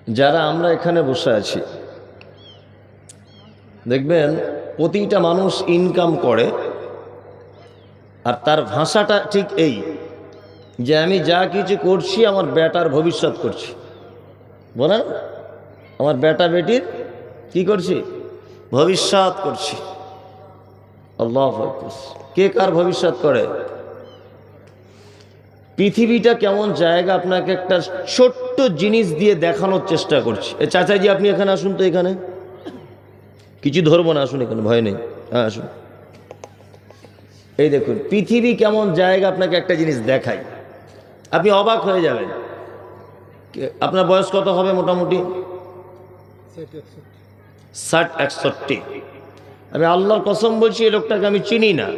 যারা আমরা এখানে বসে আছি, দেখবেন প্রতিটা মানুষ ইনকাম করে, আর তার ভাষাটা ঠিক এই যে আমি যা কিছু করছি আমার বেটার ভবিষ্যৎ করছি। বলেন, আমার বেটা বেটির কি করছি? ভবিষ্যৎ করছি। আল্লাহু আকবার। কে কার ভবিষ্যৎ করে? পৃথিবীটা কেমন জায়গা আপনাকে একটা ছোট্ট জিনিস দিয়ে দেখানোর চেষ্টা করছি। চাচাজি আপনি এখানে আসুন তো, এখানে কিছু ধরবো না, আসুন এখানে, ভয় নেই, হ্যাঁ আসুন। এই দেখুন পৃথিবী কেমন জায়গা, আপনাকে একটা জিনিস দেখাই, আপনি অবাক হয়ে যাবেন। আপনার বয়স কত হবে মোটামুটি? 60-61। আমি আল্লাহর কসম বলছি, এই লোকটাকে আমি চিনি না,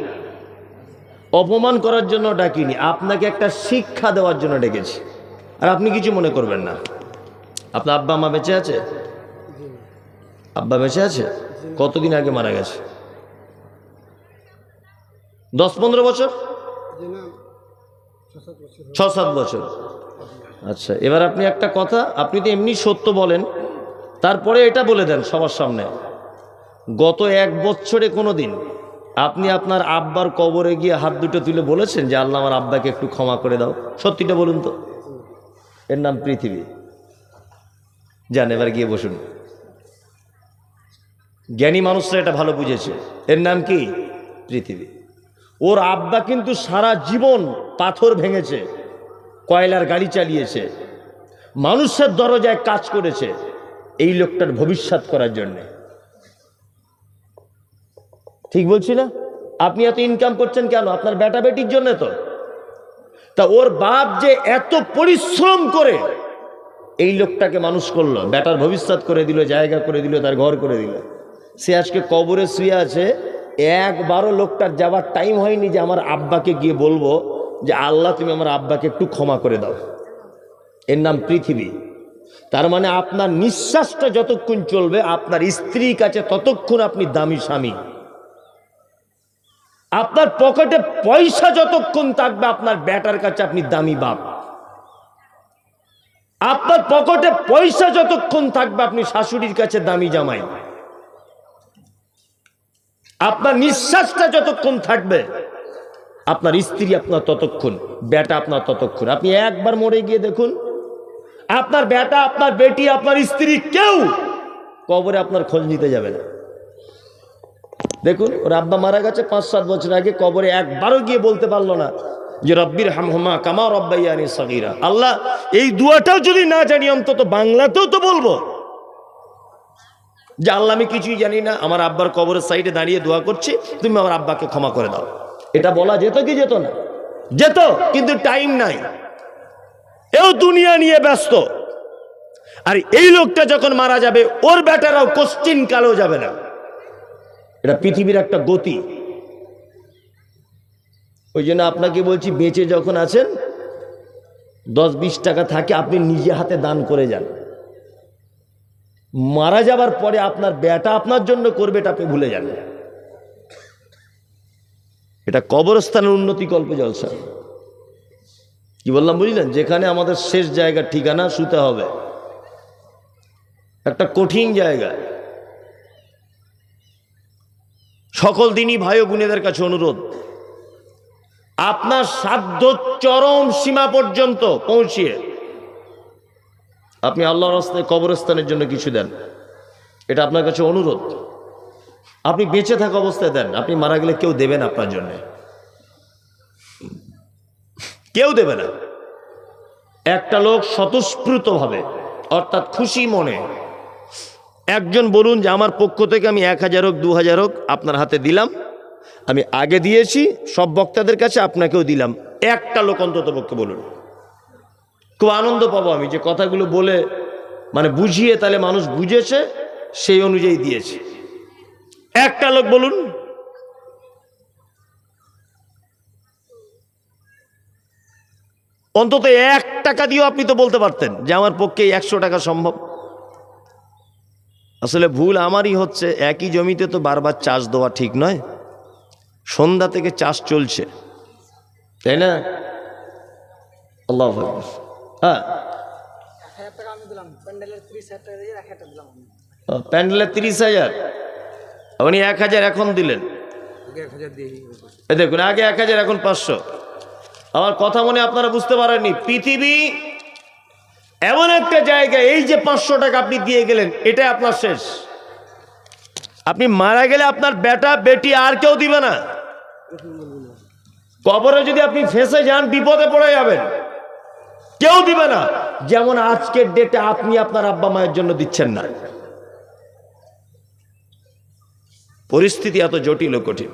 অপমান করার জন্য ডাকিনি, আপনাকে একটা শিক্ষা দেওয়ার জন্য ডেকেছি। আর আপনি কিছু মনে করবেন না। আপনার আব্বা মা বেঁচে আছে? আব্বা বেঁচে আছে? কতদিন আগে মারা গেছে? 10-15 বছর? 6-7 বছর। আচ্ছা, এবার আপনি একটা কথা, আপনি তো এমনি সত্য বলেন, তারপরে এটা বলে দেন সবার সামনে, গত 1 বছরে কোনো দিন আপনি আপনার আব্বার কবরে গিয়ে হাত দুটো তুলে বলেছেন যে আল্লাহ আমার আব্বাকে একটু ক্ষমা করে দাও? সত্যিটা বলুন তো। এর নাম পৃথিবী। যান এবার গিয়ে বসুন। জ্ঞানী মানুষরা এটা ভালো বুঝেছে, এর নাম কি? পৃথিবী। ওর আব্বা কিন্তু সারা জীবন পাথর ভেঙেছে, কয়লার গাড়ি চালিয়েছে, মানুষের দরজায় কাজ করেছে এই লোকটার ভবিষ্যৎ করার জন্যে। ঠিক বলছি না? আপনি এত ইনকাম করছেন কেন? আপনার বেটা বেটির জন্য তো। তা ওর বাপ যে এত পরিশ্রম করে এই লোকটাকে মানুষ করলো, বেটার ভবিষ্যৎ করে দিল, জায়গা করে দিল, তার ঘর করে দিল, সে আজকে কবরে শুয়ে আছে। একবারও লোকটার যাবার টাইম হয়নি যে আমার আব্বাকে গিয়ে বলবো যে আল্লাহ তুমি আমার আব্বাকে একটু ক্ষমা করে দাও। এর নাম পৃথিবী। তার মানে আপনার নিঃশ্বাসটা যতক্ষণ চলবে, আপনার স্ত্রীর কাছে ততক্ষণ আপনি দামি স্বামী। আপনার পকেটে পয়সা যতক্ষণ থাকবে, আপনার বেটার কাছে আপনি দামি বাপ। আপনার পকেটে পয়সা যতক্ষণ থাকবে, আপনি শাশুড়ির কাছে দামি জামাই। আপনার নিঃশ্বাসটা যতক্ষণ থাকবে, আপনার স্ত্রী আপনার ততক্ষণ, বেটা আপনার ততক্ষণ। আপনি একবার মরে গিয়ে দেখুন, আপনার বেটা, আপনার বেটি, আপনার স্ত্রী কেউ কবরে আপনার খোঁজ নিতে যাবে না। দেখুন, ওর আব্বা মারা গেছে 5-7 বছর আগে, কবরে একবারও গিয়ে বলতে পারলো না যে রব্বির হামহুমা কামা রব্বাইয়ানি সগীরা। আল্লাহ, এই দুয়াটাও যদি না জানি অন্তত বাংলাতেও তো বলবো যে আল্লাহ আমি কিছুই জানি না, আমার আব্বার কবরের সাইডে দাঁড়িয়ে দোয়া করছি, তুমি আমার আব্বাকে ক্ষমা করে দাও। এটা বলা যেত কি যেত না? যেত, কিন্তু টাইম নাই, এও দুনিয়া নিয়ে ব্যস্ত। আর এই লোকটা যখন মারা যাবে, ওর বেটারাও কোশ্চিন কালেও যাবে না। এটা পৃথিবীর একটা গতি। ওই জন্য আপনাকে বলছি, বেঁচে যখন আছেন 10-20 টাকা থাকে, আপনি নিজে হাতে দান করে যান। মারা যাবার পরে আপনার বেটা আপনার জন্য করবে, এটা আপনি ভুলে যান। এটা কবরস্থানের উন্নতি কল্পে জলসা। কি বললাম বুঝলেন? যেখানে আমাদের শেষ জায়গা, ঠিকানা, শুতে হবে, একটা কঠিন জায়গা। সকল দিনই ভাই ও বোনেদের কাছে অনুরোধ, আপনার সাধ্য চরম সীমা পর্যন্ত পৌঁছিয়ে আপনি আল্লাহর রাস্তায় কবরস্থানের জন্য কিছু দেন। এটা আপনার কাছে অনুরোধ। আপনি বেঁচে থাকা অবস্থায় দেন, আপনি মারা গেলে কেউ দেবে না আপনার জন্য, কেউ দেবে না। একটা লোক স্বতঃস্ফূর্তভাবে, অর্থাৎ খুশি মনে একজন বলুন যে আমার পক্ষ থেকে আমি 1000 হোক 2000 হোক আপনার হাতে দিলাম, আমি আগে দিয়েছি সব বক্তাদের কাছে, আপনাকেও দিলাম। একটা লোক অন্তত পক্ষে বলুন, খুব আনন্দ পাবো আমি যে কথাগুলো বলে মানে বুঝিয়ে, তাহলে মানুষ বুঝেছে, সেই অনুযায়ী দিয়েছে। একটা লোক বলুন। অন্তত 1 টাকা দিয়েও আপনি তো বলতে পারতেন যে আমার পক্ষে 100 টাকা সম্ভব। আসলে ভুল আমারই হচ্ছে, একই জমিতে তো বারবার চাষ দেওয়া ঠিক নয়। সন্ধ্যা থেকে চাষ চলছে, তাই না? আল্লাহু আকবার। হ্যাঁ, 30,000 টাকা আমি দিলাম, প্যান্ডেলের 30,000 টাকা দিয়ে 1,000 টাকা দিলাম আমি। প্যান্ডেলের 30,000, উনি 1,000 এখন দিলেন। আগে 1,000 দিয়ে এই দেখুন, আগে 1,000 এখন 500। আমার কথা মনে আপনারা বুঝতে পারেননি। পৃথিবী এমন একটা জায়গা, এই যে 500 টাকা আপনি দিয়ে গেলেন, এটাই আপনার শেষ। আপনি মারা গেলে আপনার বেটা বেটি আর কেউ দিবে না। কবরে যদি আপনি ফেঁসে যান, বিপদে পড়ে যাবেন, কেউ দিবে না। যেমন আজকের ডেটে আপনি আপনার আব্বা মায়ের জন্য দিচ্ছেন না। পরিস্থিতি এত জটিল ও কঠিন।